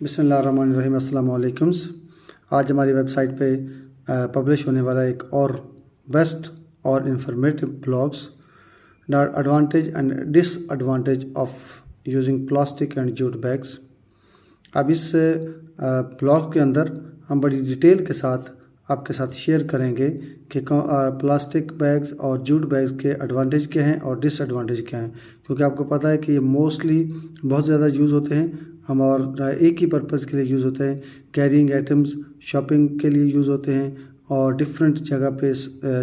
बिस्मिल्लाहिर्रहमानिर्रहीम। अस्सलाम वालेकुम। आज हमारी वेबसाइट पे पब्लिश होने वाला एक और बेस्ट और informative blogs the advantage and disadvantage of using plastic and jute bags. अब इस ब्लॉग के अंदर हम बड़ी डिटेल के साथ आपके साथ शेयर करेंगे कि प्लास्टिक बैग्स और जूट बैग्स के एडवांटेज क्या हैं और डिसएडवांटेज क्या हैं, क्योंकि आपको पता है कि ये मोस्टली बहुत ज़्यादा यूज़ होते हैं हम और एक ही पर्पज़ के लिए यूज़ होते हैं। कैरिंग आइटम्स, शॉपिंग के लिए यूज़ होते हैं और डिफरेंट जगह पे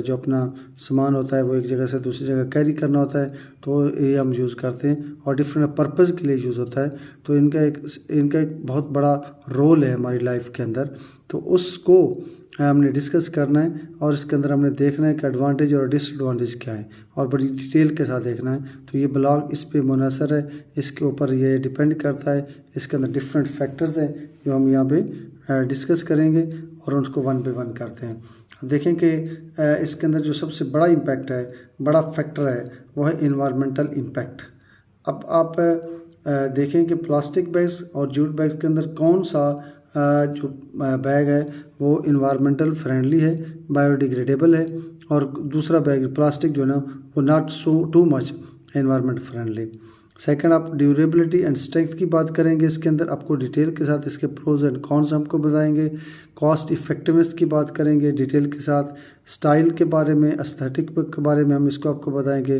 जो अपना सामान होता है वो एक जगह से दूसरी जगह कैरी करना होता है, तो ये हम यूज़ करते हैं और डिफरेंट पर्पज़ के लिए यूज़ होता है। तो इनका एक बहुत बड़ा रोल है हमारी लाइफ के अंदर, तो उसको हमने डिस्कस करना है और इसके अंदर हमने देखना है कि एडवांटेज और डिसएडवांटेज क्या है और बड़ी डिटेल के साथ देखना है। तो ये ब्लॉग इस पे मुनहसर है, इसके ऊपर ये डिपेंड करता है। इसके अंदर डिफरेंट फैक्टर्स हैं जो हम यहाँ पे डिस्कस करेंगे और उसको वन बाय वन करते हैं। देखें कि इसके अंदर जो सबसे बड़ा इम्पैक्ट है, बड़ा फैक्टर है, वो है इन्वायरमेंटल इम्पैक्ट। अब आप देखें कि प्लास्टिक बैग्स और जूट बैग्स के अंदर कौन सा जो बैग है वो इन्वायरमेंटल फ्रेंडली है, बायोडिग्रेडेबल है, और दूसरा बैग प्लास्टिक जो है ना वो not so too much environment friendly. Second, आप ड्यूरेबिलिटी एंड स्ट्रेंथ की बात करेंगे। इसके अंदर आपको डिटेल के साथ इसके प्रोज एंड कॉन्स हमको बताएंगे। कॉस्ट इफेक्टिवनेस की बात करेंगे डिटेल के साथ। स्टाइल के बारे में, एस्थेटिक के बारे में हम इसको आपको बताएंगे।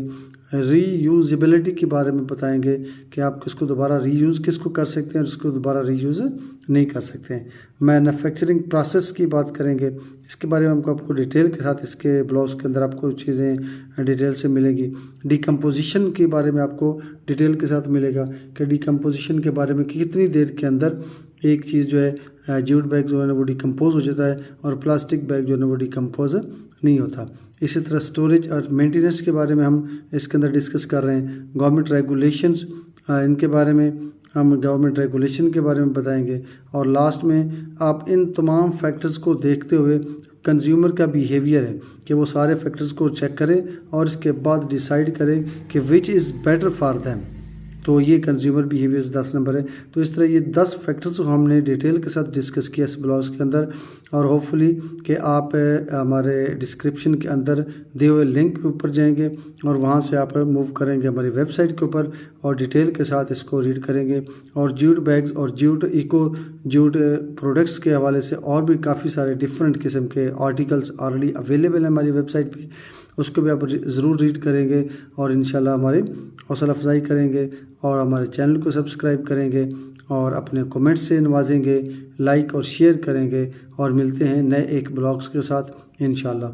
रीयूजेबिलिटी के बारे में बताएंगे कि आप किसको दोबारा रीयूज़ किसको कर सकते हैं और इसको दोबारा रीयूज़ नहीं कर सकते हैं। मैन्युफैक्चरिंग प्रोसेस की बात करेंगे, इसके बारे में हमको आपको डिटेल के साथ इसके ब्लॉग्स के अंदर आपको चीज़ें डिटेल से मिलेगी। डिकम्पोजिशन के बारे में आपको डिटेल के साथ मिलेगा कि डिकम्पोजिशन के बारे में कि कितनी देर के अंदर एक चीज़ जो है जूट बैग जो है ना वो डिकम्पोज हो जाता है और प्लास्टिक बैग जो है ना वो डिकम्पोज नहीं होता। इसी तरह स्टोरेज और मेंटेनेंस के बारे में हम इसके अंदर डिस्कस कर रहे हैं। गवर्नमेंट रेगुलेशंस, इनके बारे में हम गवर्नमेंट रेगुलेशन के बारे में बताएंगे। और लास्ट में आप इन तमाम फैक्टर्स को देखते हुए कंज्यूमर का बिहेवियर है कि वो सारे फैक्टर्स को चेक करें और इसके बाद डिसाइड करें कि which is better for them. तो ये कंज्यूमर बिहेवियर्स 10 नंबर है। तो इस तरह ये 10 फैक्टर्स को हमने डिटेल के साथ डिस्कस किया इस ब्लॉग्स के अंदर, और होपफुली कि आप हमारे डिस्क्रिप्शन के अंदर दिए हुए लिंक के ऊपर जाएंगे और वहाँ से आप मूव करेंगे हमारी वेबसाइट के ऊपर और डिटेल के साथ इसको रीड करेंगे। और जूट बैग्स और जूट प्रोडक्ट्स के हवाले से और भी काफ़ी सारे डिफरेंट किस्म के आर्टिकल्स ऑलरेडी अवेलेबल हैं हमारी वेबसाइट पे, उसको भी आप ज़रूर रीड करेंगे और इंशाल्लाह हमारी हौसला अफजाई करेंगे और हमारे चैनल को सब्सक्राइब करेंगे और अपने कमेंट्स से नवाजेंगे, लाइक और शेयर करेंगे। और मिलते हैं नए एक ब्लॉग्स के साथ इंशाल्लाह।